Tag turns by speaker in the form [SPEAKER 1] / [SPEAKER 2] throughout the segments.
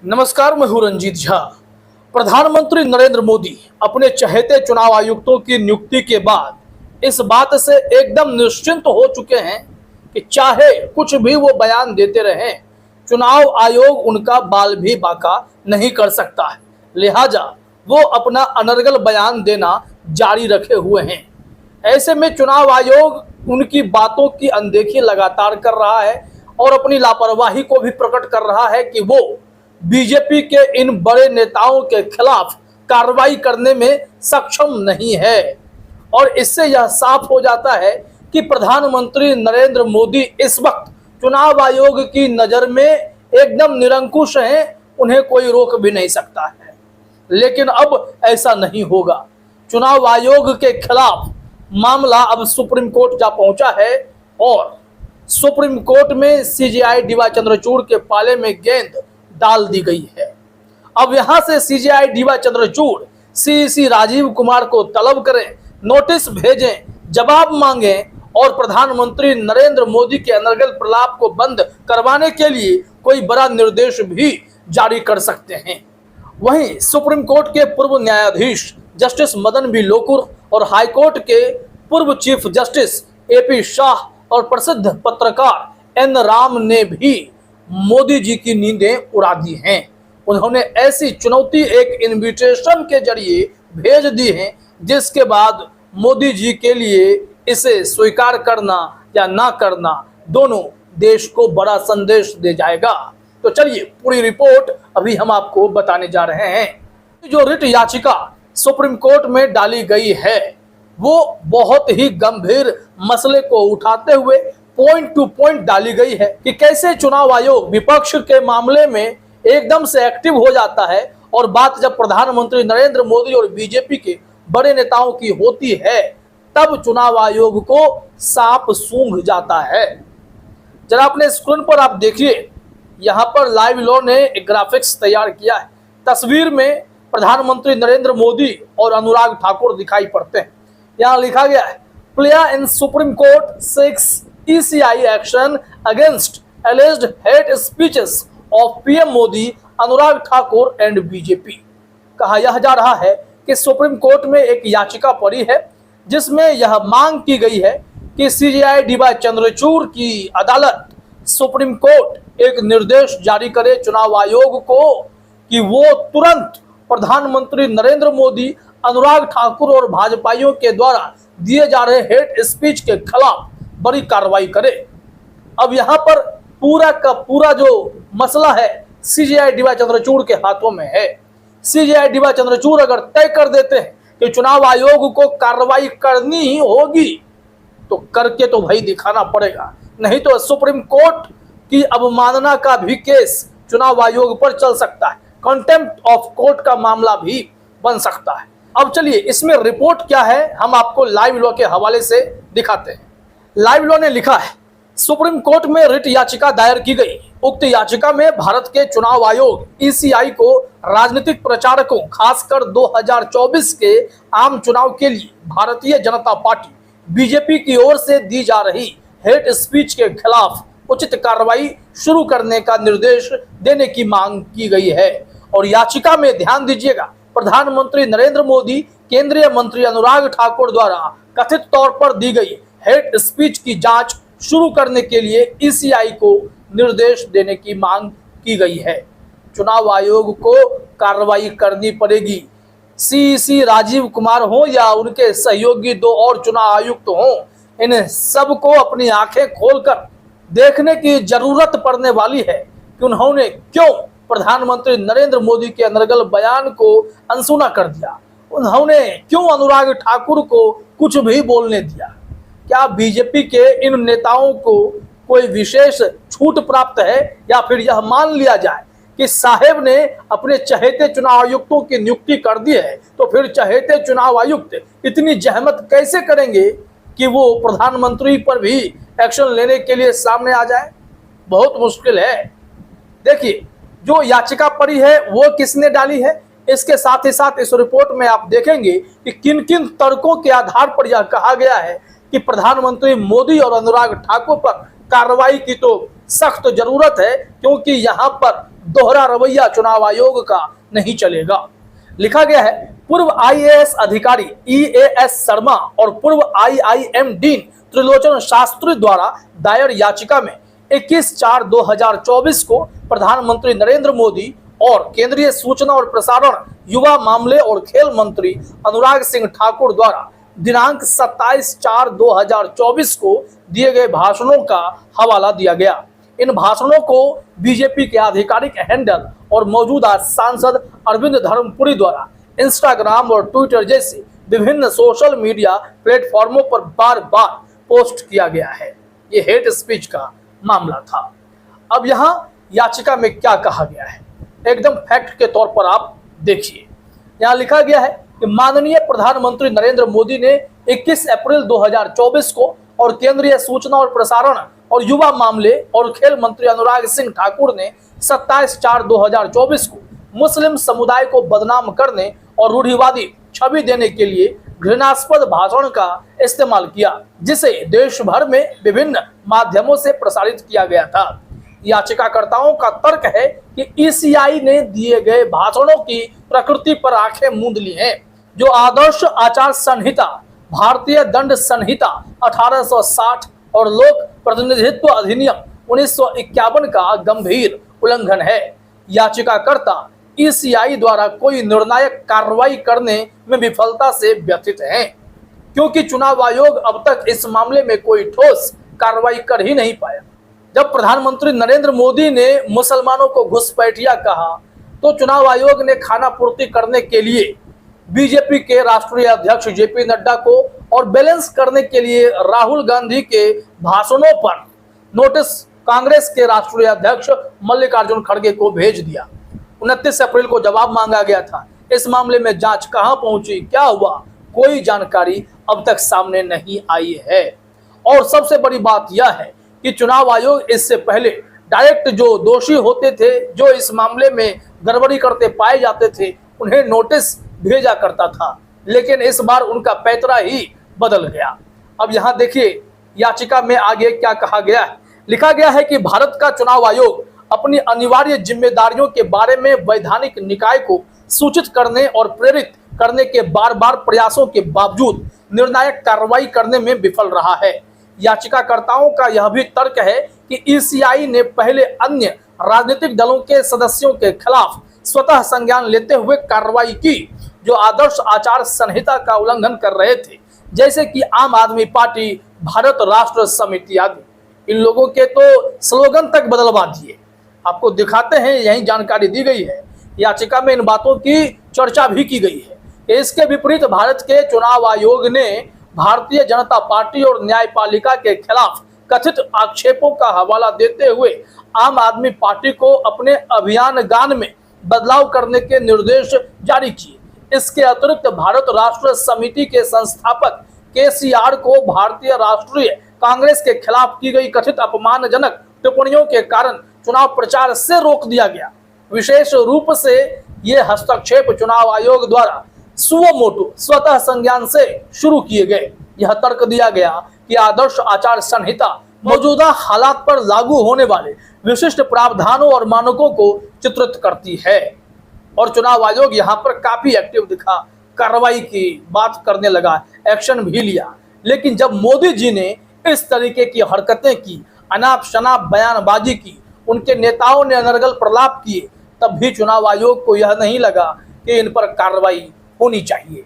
[SPEAKER 1] नमस्कार, मैं हूं रंजीत झा। प्रधानमंत्री नरेंद्र मोदी अपने चहेते चुनाव आयुक्तों की नियुक्ति के बाद इस बात से एकदम निश्चिंत हो चुके हैं कि चाहे कुछ भी वो बयान देते रहें, चुनाव आयोग उनका बाल भी बाका नहीं कर सकता है। लिहाजा वो अपना अनर्गल बयान देना जारी रखे हुए हैं। ऐसे में चुनाव आयोग उनकी बातों की अनदेखी लगातार कर रहा है और अपनी लापरवाही को भी प्रकट कर रहा है कि वो बीजेपी के इन बड़े नेताओं के खिलाफ कार्रवाई करने में सक्षम नहीं है। और इससे यह साफ हो जाता है कि प्रधानमंत्री नरेंद्र मोदी इस वक्त चुनाव आयोग की नजर में एकदम निरंकुश हैं, उन्हें कोई रोक भी नहीं सकता है। लेकिन अब ऐसा नहीं होगा। चुनाव आयोग के खिलाफ मामला अब सुप्रीम कोर्ट जा पहुंचा है और सुप्रीम कोर्ट में सीजेआई डीवाई चंद्रचूड़ के पाले में गेंद डाल दी गई है। अब यहां से CJI DY Chandrachud CEC Rajiv Kumar को तलब करें, नोटिस भेजें, जवाब मांगें और प्रधानमंत्री नरेंद्र मोदी के अनर्गल प्रलाप को बंद करवाने के लिए कोई बड़ा निर्देश भी जारी कर सकते हैं। वहीं सुप्रीम कोर्ट के पूर्व न्यायाधीश जस्टिस मदन बी लोकुर और हाईकोर्ट के पूर्व चीफ जस्टिस एपी शाह और प्रसिद्ध पत्रकार एन राम ने भी मोदी जी की नींदें उड़ा दी हैं। उन्होंने ऐसी चुनौती एक इनविटेशन के जरिए भेज दी है जिसके बाद मोदी जी के लिए इसे स्वीकार करना या ना करना दोनों देश को बड़ा संदेश दे जाएगा। तो चलिए पूरी रिपोर्ट अभी हम आपको बताने जा रहे हैं। जो रिट याचिका सुप्रीम कोर्ट में डाली गई है वो बहुत ही गंभीर मसले को उठाते हुए पॉइंट टू पॉइंट डाली गई है कि कैसे चुनाव आयोग विपक्ष के मामले में एकदम से एक्टिव हो जाता है और बात जब प्रधानमंत्री नरेंद्र मोदी और बीजेपी के बड़े नेताओं की होती है तब चुनाव आयोग को सांप सूंघ जाता है। जरा अपने स्क्रीन पर आप देखिए, यहाँ पर लाइव लॉ ने एक ग्राफिक्स तैयार किया है। तस्वीर में प्रधानमंत्री नरेंद्र मोदी और अनुराग ठाकुर दिखाई पड़ते हैं। यहाँ लिखा गया है, player in supreme court 6 ECI action against alleged hate speeches of PM Modi, Anurag Thakur and BJP. कहा यह जा रहा है कि सुप्रीम कोर्ट में एक याचिका पड़ी है जिसमें यह मांग की गई है कि सीजेआई डीवाई चंद्रचूड़ की अदालत सुप्रीम कोर्ट एक निर्देश जारी करे चुनाव आयोग को कि वो तुरंत प्रधानमंत्री नरेंद्र मोदी, अनुराग ठाकुर और भाजपाइयों के द्वारा दिए जा रहे हेट स्पीच के खिलाफ बड़ी कार्रवाई करे। अब यहाँ पर पूरा का पूरा जो मसला है सीजेआई डीवाई चंद्रचूड़ के हाथों में है। सीजेआई डीवाई चंद्रचूड़ अगर तय कर देते हैं कि चुनाव आयोग को कार्रवाई करनी ही होगी तो करके तो भाई दिखाना पड़ेगा, नहीं तो सुप्रीम कोर्ट की अवमानना का भी केस चुनाव आयोग पर चल सकता है। कंटेम्प्ट ऑफ कोर्ट का मामला भी बन सकता है। अब चलिए इसमें रिपोर्ट क्या है हम आपको लाइव लॉ के हवाले से दिखाते हैं। लाइव लॉ ने लिखा है, सुप्रीम कोर्ट में रिट याचिका दायर की गई। उक्त याचिका में भारत के चुनाव आयोग ECI को राजनीतिक प्रचारकों खासकर 2024 के आम चुनाव के लिए भारतीय जनता पार्टी बीजेपी की ओर से दी जा रही हेट स्पीच के खिलाफ उचित कार्रवाई शुरू करने का निर्देश देने की मांग की गई है। और याचिका में ध्यान दीजिएगा, प्रधानमंत्री नरेंद्र मोदी, केंद्रीय मंत्री अनुराग ठाकुर द्वारा कथित तौर पर दी गई हेट स्पीच की जांच शुरू करने के लिए ECI को निर्देश देने की मांग की गई है। चुनाव आयोग को कार्रवाई करनी पड़ेगी। सीईसी राजीव कुमार हो या उनके सहयोगी 2 और चुनाव आयुक्त हो, इन सबको अपनी आंखें खोलकर देखने की जरूरत पड़ने वाली है कि उन्होंने क्यों प्रधानमंत्री नरेंद्र मोदी के अनर्गल बयान को अनसुना कर दिया। उन्होंने क्यों अनुराग ठाकुर को कुछ भी बोलने दिया। क्या बीजेपी के इन नेताओं को कोई विशेष छूट प्राप्त है या फिर यह मान लिया जाए कि साहेब ने अपने चहेते चुनाव आयुक्तों की नियुक्ति कर दी है तो फिर चहेते चुनाव आयुक्त इतनी जहमत कैसे करेंगे कि वो प्रधानमंत्री पर भी एक्शन लेने के लिए सामने आ जाए। बहुत मुश्किल है। देखिए जो याचिका पड़ी है वो किसने डाली है, इसके साथ ही साथ इस रिपोर्ट में आप देखेंगे कि किन किन तर्कों के आधार पर यह कहा गया है कि प्रधानमंत्री मोदी और अनुराग ठाकुर पर कार्रवाई की तो सख्त जरूरत है, क्योंकि यहाँ पर दोहरा रवैया चुनाव आयोग का नहीं चलेगा। लिखा गया है, पूर्व आईएएस अधिकारी EAS शर्मा और पूर्व IIM डीन त्रिलोचन शास्त्री द्वारा दायर याचिका में 21/4/2024 को प्रधानमंत्री नरेंद्र मोदी और केंद्रीय सूचना और प्रसारण, युवा मामले और खेल मंत्री अनुराग सिंह ठाकुर द्वारा दिनांक 27/4/2024 को दिए गए भाषणों का हवाला दिया गया। इन भाषणों को बीजेपी के आधिकारिक हैंडल और मौजूदा सांसद अरविंद धर्मपुरी द्वारा इंस्टाग्राम और ट्विटर जैसे विभिन्न सोशल मीडिया प्लेटफॉर्मों पर बार बार पोस्ट किया गया है। ये हेट स्पीच का मामला था। अब यहाँ याचिका में क्या कहा गया है, एकदम फैक्ट के तौर पर आप देखिए। यहाँ लिखा गया है कि माननीय प्रधानमंत्री नरेंद्र मोदी ने 21 अप्रैल 2024 को और केंद्रीय सूचना और प्रसारण और युवा मामले और खेल मंत्री अनुराग सिंह ठाकुर ने 27/4/2024 को मुस्लिम समुदाय को बदनाम करने और रूढ़िवादी छवि देने के लिए घृणास्पद भाषण का इस्तेमाल किया, जिसे देश भर में विभिन्न माध्यमों से प्रसारित किया गया था। याचिकाकर्ताओं का तर्क है कि ECI ने दिए गए भाषणों की प्रकृति पर आंखें मूंद ली हैं, जो आदर्श आचार संहिता, भारतीय दंड संहिता 1860 और लोक प्रतिनिधित्व अधिनियम 1951 का गंभीर उल्लंघन है। याचिकाकर्ता ECI द्वारा कोई निर्णायक कार्रवाई करने में विफलता से व्यथित हैं, क्योंकि चुनाव आयोग अब तक इस मामले में कोई ठोस कार्रवाई कर ही नहीं पाया। जब प्रधानमंत्री नरेंद्र मोदी ने मुसलमानों को घुसपैठिया कहा, तो चुनाव आयोग ने खाना पूर्ति करने के लिए बीजेपी के राष्ट्रीय अध्यक्ष JP नड्डा को और बैलेंस करने के लिए राहुल गांधी के भाषणों पर नोटिस कांग्रेस के राष्ट्रीय अध्यक्ष मल्लिकार्जुन खड़गे को भेज दिया। 29 अप्रैल को जवाब मांगा गया था। इस मामले में जांच कहां पहुंची, क्या हुआ, कोई जानकारी अब तक सामने नहीं आई है। और सबसे बड़ी बात यह है कि चुनाव आयोग इससे पहले डायरेक्ट जो दोषी होते थे, जो इस मामले में गड़बड़ी करते पाए जाते थे, उन्हें नोटिस भेजा करता था, लेकिन इस बार उनका पैतरा ही बदल गया। अब यहाँ देखिए याचिका में आगे क्या कहा गया है। लिखा गया है कि भारत का चुनाव आयोग अपनी अनिवार्य जिम्मेदारियों के बारे में वैधानिक निकाय को सूचित करने और प्रेरित करने के बार बार प्रयासों के बावजूद निर्णायक कार्रवाई करने में विफल रहा है। याचिकाकर्ताओं का यह भी तर्क है कि ECI ने पहले अन्य राजनीतिक दलों के सदस्यों के खिलाफ स्वतः संज्ञान लेते हुए कार्रवाई की, जो आदर्श आचार संहिता का उल्लंघन कर रहे थे, जैसे कि आम आदमी पार्टी, भारत राष्ट्र समिति आदि। इन लोगों के तो स्लोगन तक बदलवा दिए। आपको दिखाते हैं, यही जानकारी दी गई है। याचिका में इन बातों की चर्चा भी की गई है। इसके विपरीत भारत के चुनाव आयोग ने भारतीय जनता पार्टी और न्यायपालिका के खिलाफ कथित आक्षेपों का हवाला देते हुए आम आदमी पार्टी को अपने अभियान गान में बदलाव करने के निर्देश जारी किए। इसके अतिरिक्त भारत राष्ट्र समिति के संस्थापक KCR को भारतीय राष्ट्रीय कांग्रेस के खिलाफ की गई कथित अपमानजनक टिप्पणियों के कारण चुनाव प्रचार से रोक दिया गया। विशेष रूप से ये हस्तक्षेप चुनाव आयोग द्वारा सुओ मोटो स्वतः संज्ञान से शुरू किए गए। यह तर्क दिया गया कि आदर्श आचार संहिता मौजूदा हालात पर लागू होने वाले विशिष्ट प्रावधानों और मानकों को चित्रित करती है। और चुनाव आयोग यहाँ पर काफी एक्टिव दिखा, कार्रवाई की बात करने लगा, एक्शन भी लिया। लेकिन जब मोदी जी ने इस तरीके की हरकतें की, अनाप शनाप बयानबाजी की, उनके नेताओं ने अनर्गल प्रलाप किए, तब भी चुनाव आयोग को यह नहीं लगा कि इन पर कार्रवाई होनी चाहिए।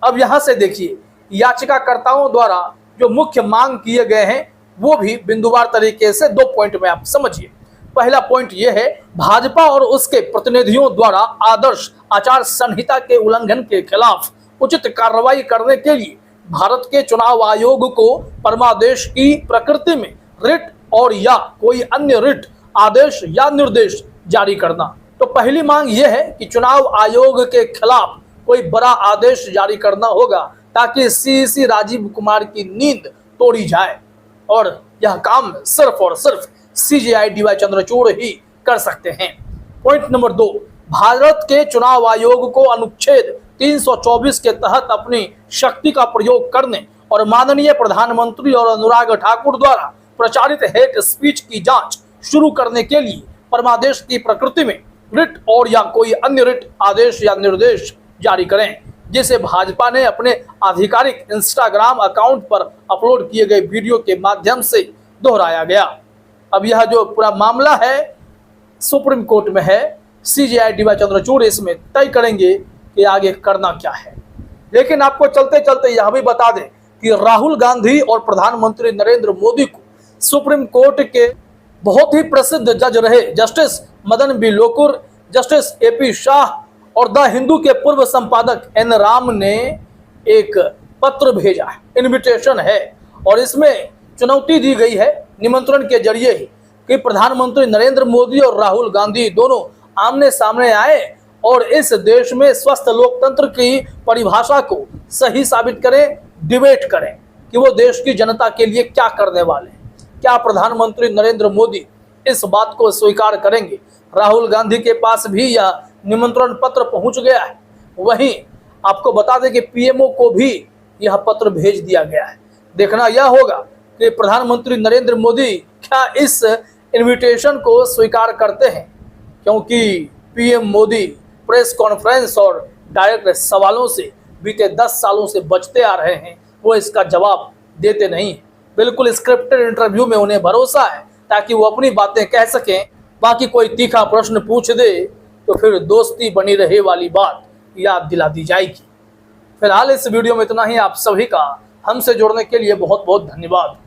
[SPEAKER 1] अब यहाँ से देखिए याचिकाकर्ताओं द्वारा जो मुख्य मांग किए गए हैं वो भी बिंदुवार तरीके से 2 पॉइंट में आप समझिए। पहला पॉइंट यह है, भाजपा और उसके प्रतिनिधियों द्वारा आदर्श आचार संहिता के उल्लंघन के खिलाफ उचित कार्रवाई करने के लिए भारत के चुनाव आयोग को परमादेश की प्रकृति में रिट और या कोई अन्य रिट आदेश या निर्देश जारी करना। तो पहली मांग यह है कि चुनाव आयोग के खिलाफ कोई बड़ा आदेश जारी करना होगा ताकि CEC राजीव कुमार की नींद तोड़ी जाए, और यह काम सिर्फ और सिर्फ CJI DY चंद्रचूड़ ही कर सकते हैं। पॉइंट नंबर 2, भारत के चुनाव आयोग को अनुच्छेद 324 के तहत अपनी शक्ति का प्रयोग करने और माननीय प्रधानमंत्री और अनुराग ठाकुर द्वारा प्रचारित हेट स्पीच की जांच शुरू करने के लिए परमादेश की प्रकृति में रिट और या कोई अन्य रिट आदेश या निर्देश जारी करें, जिसे भाजपा ने अपने आधिकारिक इंस्टाग्राम अकाउंट पर अपलोड किए गए वीडियो के माध्यम से दोहराया गया। अब यह जो पूरा मामला है सुप्रीम कोर्ट में है। सीजेआई डी वाई चंद्रचूड़ इसमें तय करेंगे कि आगे करना क्या है। लेकिन आपको चलते चलते यह भी बता दें कि राहुल गांधी और प्रधानमंत्री नरेंद्र मोदी को सुप्रीम कोर्ट के बहुत ही प्रसिद्ध जज रहे justice Madan B Lokur, justice AP Shah और द हिंदू के पूर्व संपादक एन राम ने एक पत्र भेजा है, इनविटेशन है, और इसमें चुनौती दी गई है निमंत्रण के जरिए ही कि प्रधानमंत्री नरेंद्र मोदी और राहुल गांधी दोनों आमने सामने आए और इस देश में स्वस्थ लोकतंत्र की परिभाषा को सही साबित करें, डिबेट करें कि वो देश की जनता के लिए क्या करने वाले हैं। क्या प्रधानमंत्री नरेंद्र मोदी इस बात को स्वीकार करेंगे? राहुल गांधी के पास भी यह निमंत्रण पत्र पहुंच गया है। वहीं आपको बता दें कि पीएमओ को भी यह पत्र भेज दिया गया है। देखना यह होगा कि प्रधानमंत्री नरेंद्र मोदी क्या इस इनविटेशन को स्वीकार करते हैं, क्योंकि पीएम मोदी प्रेस कॉन्फ्रेंस और डायरेक्ट सवालों से बीते 10 सालों से बचते आ रहे हैं, वो इसका जवाब देते नहीं। बिल्कुल स्क्रिप्टेड इंटरव्यू में उन्हें भरोसा है ताकि वो अपनी बातें कह सकें, बाकी कोई तीखा प्रश्न पूछ दे तो फिर दोस्ती बनी रहे वाली बात याद दिला दी जाएगी। फिलहाल इस वीडियो में इतना ही। आप सभी का हमसे जुड़ने के लिए बहुत बहुत धन्यवाद।